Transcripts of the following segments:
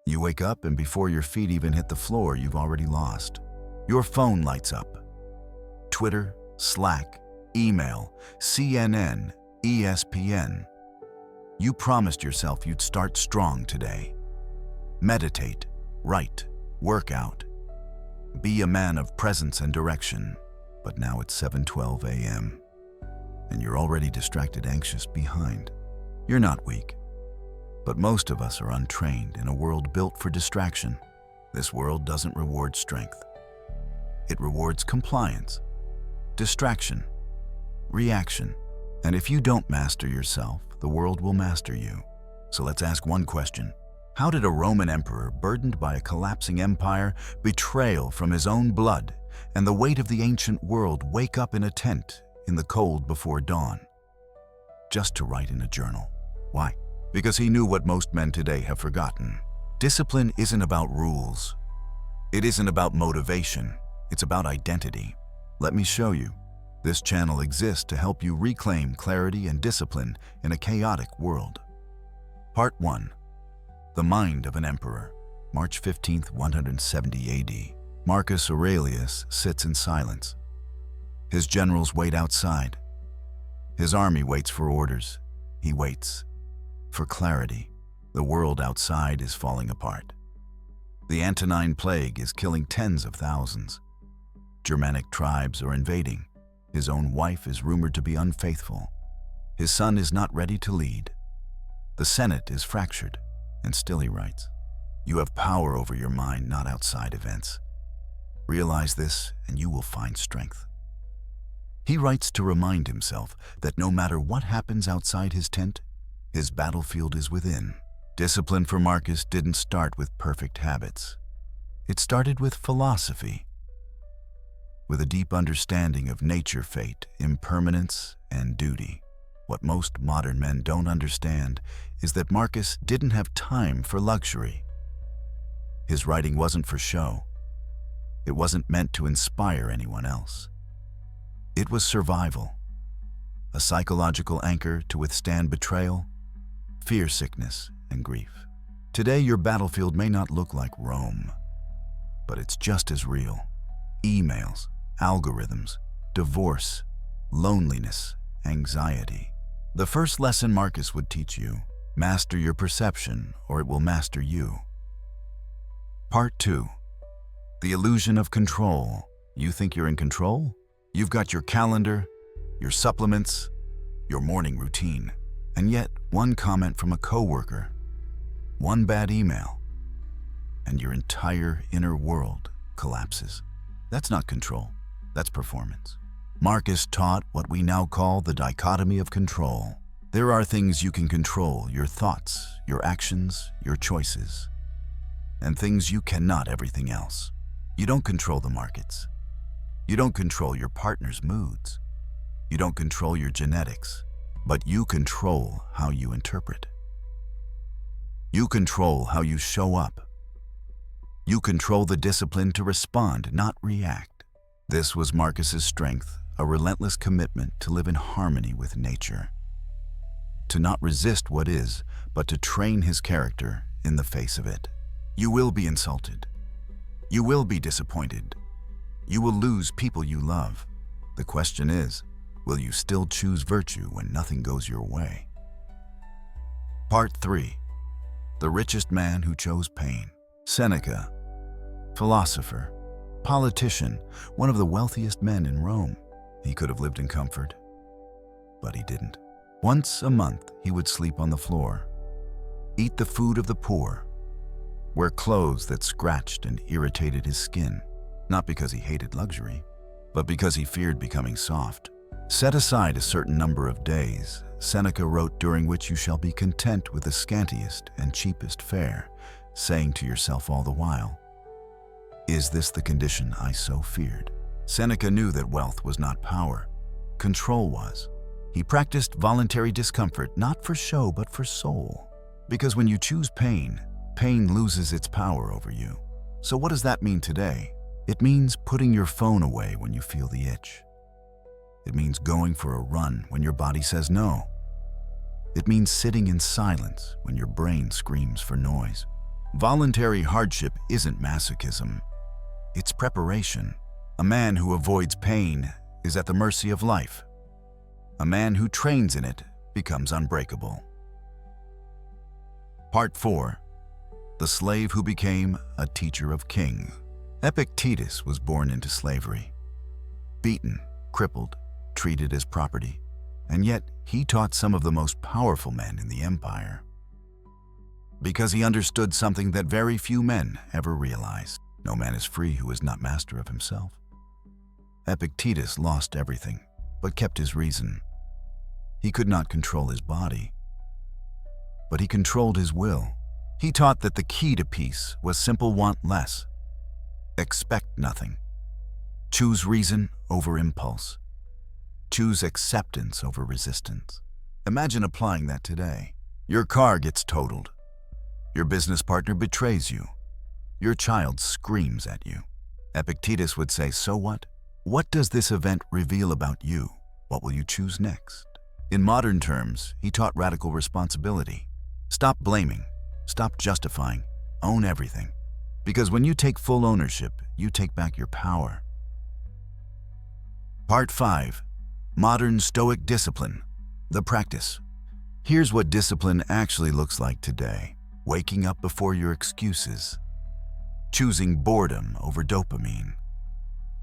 You wake up and before your feet even hit the floor, you've already lost. Your phone lights up. Twitter, Slack, email, CNN, ESPN. You promised yourself you'd start strong today. Meditate, write, work out. Be a man of presence and direction. But now it's 7:12 a.m. and you're already distracted, anxious, behind. You're not weak. But most of us are untrained in a world built for distraction. This world doesn't reward strength. It rewards compliance, distraction, reaction. And if you don't master yourself, the world will master you. So let's ask one question. How did a Roman emperor, burdened by a collapsing empire, betrayal from his own blood, and the weight of the ancient world, wake up in a tent in the cold before dawn, just to write in a journal? Why? Because he knew what most men today have forgotten. Discipline isn't about rules. It isn't about motivation. It's about identity. Let me show you. This channel exists to help you reclaim clarity and discipline in a chaotic world. Part 1. The Mind of an Emperor. March 15th, 170 AD. Marcus Aurelius sits in silence. His generals wait outside. His army waits for orders. He waits for clarity. The world outside is falling apart. The Antonine Plague is killing tens of thousands. Germanic tribes are invading. His own wife is rumored to be unfaithful. His son is not ready to lead. The Senate is fractured, and still he writes, "You have power over your mind, not outside events. Realize this, and you will find strength." He writes to remind himself that no matter what happens outside his tent, his battlefield is within. Discipline for Marcus didn't start with perfect habits. It started with philosophy, with a deep understanding of nature, fate, impermanence, and duty. What most modern men don't understand is that Marcus didn't have time for luxury. His writing wasn't for show. It wasn't meant to inspire anyone else. It was survival, a psychological anchor to withstand betrayal, fear, sickness, and grief. Today, your battlefield may not look like Rome, but it's just as real. Emails, algorithms, divorce, loneliness, anxiety. The first lesson Marcus would teach you: master your perception or it will master you. Part 2. The illusion of control. You think you're in control? You've got your calendar, your supplements, your morning routine, and yet one comment from a coworker, one bad email, and your entire inner world collapses. That's not control, that's performance. Marcus taught what we now call the dichotomy of control. There are things you can control: your thoughts, your actions, your choices, and things you cannot, everything else. You don't control the markets. You don't control your partner's moods. You don't control your genetics, but you control how you interpret. You control how you show up. You control the discipline to respond, not react. This was Marcus's strength, a relentless commitment to live in harmony with nature. To not resist what is, but to train his character in the face of it. You will be insulted. You will be disappointed. You will lose people you love. The question is, will you still choose virtue when nothing goes your way? Part 3. The richest man who chose pain. Seneca, philosopher, politician, one of the wealthiest men in Rome. He could have lived in comfort, but he didn't. Once a month, he would sleep on the floor, eat the food of the poor, wear clothes that scratched and irritated his skin, not because he hated luxury, but because he feared becoming soft. Set aside a certain number of days, Seneca wrote, during which you shall be content with the scantiest and cheapest fare, saying to yourself all the while, "Is this the condition I so feared?" Seneca knew that wealth was not power, control was. He practiced voluntary discomfort, not for show, but for soul. Because when you choose pain, pain loses its power over you. So what does that mean today? It means putting your phone away when you feel the itch. It means going for a run when your body says no. It means sitting in silence when your brain screams for noise. Voluntary hardship isn't masochism. It's preparation. A man who avoids pain is at the mercy of life. A man who trains in it becomes unbreakable. Part 4. The slave who became a teacher of kings. Epictetus was born into slavery. Beaten, crippled, treated as property, and yet he taught some of the most powerful men in the empire. Because he understood something that very few men ever realized. No man is free who is not master of himself. Epictetus lost everything, but kept his reason. He could not control his body, but he controlled his will. He taught that the key to peace was simple: want less, expect nothing, choose reason over impulse, choose acceptance over resistance. Imagine applying that today. Your car gets totaled. Your business partner betrays you. Your child screams at you. Epictetus would say, so what? What does this event reveal about you? What will you choose next? In modern terms, he taught radical responsibility. Stop blaming. Stop justifying. Own everything. Because when you take full ownership, you take back your power. Part 5. Modern Stoic discipline. The practice. Here's what discipline actually looks like today. Waking up before your excuses. Choosing boredom over dopamine.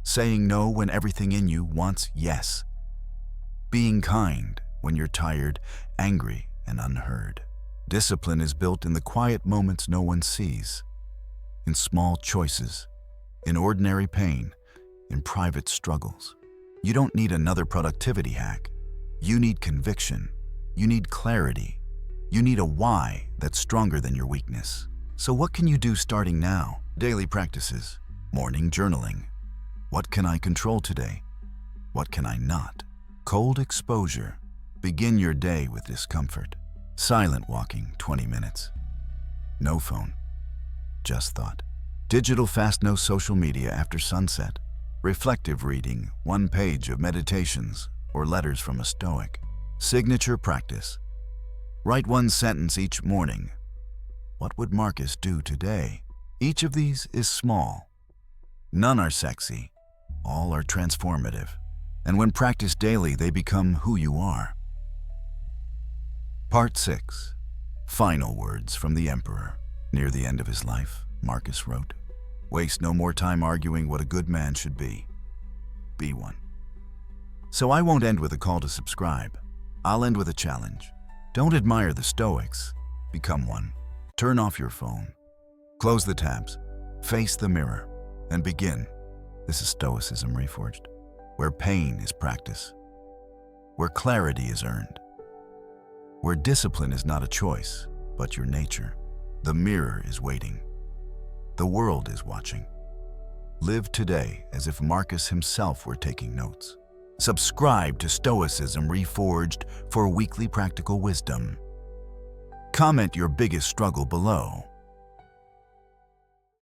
Saying no when everything in you wants yes. Being kind when you're tired, angry, and unheard. Discipline is built in the quiet moments no one sees. In small choices. In ordinary pain. In private struggles. You don't need another productivity hack. You need conviction. You need clarity. You need a why that's stronger than your weakness. So what can you do starting now? Daily practices. Morning journaling. What can I control today? What can I not? Cold exposure. Begin your day with discomfort. Silent walking, 20 minutes. No phone. Just thought. Digital fast, no social media after sunset. Reflective reading, 1 page of meditations or letters from a Stoic. Signature practice. Write 1 sentence each morning. What would Marcus do today? Each of these is small. None are sexy. All are transformative. And when practiced daily, they become who you are. Part 6. Final words from the emperor. Near the end of his life, Marcus wrote, "Waste no more time arguing what a good man should be. Be one." So I won't end with a call to subscribe. I'll end with a challenge. Don't admire the Stoics. Become one. Turn off your phone. Close the tabs. Face the mirror. And begin. This is Stoicism Reforged, where pain is practice, where clarity is earned, where discipline is not a choice, but your nature. The mirror is waiting. The world is watching. Live today as if Marcus himself were taking notes. Subscribe to Stoicism Reforged for weekly practical wisdom. Comment your biggest struggle below.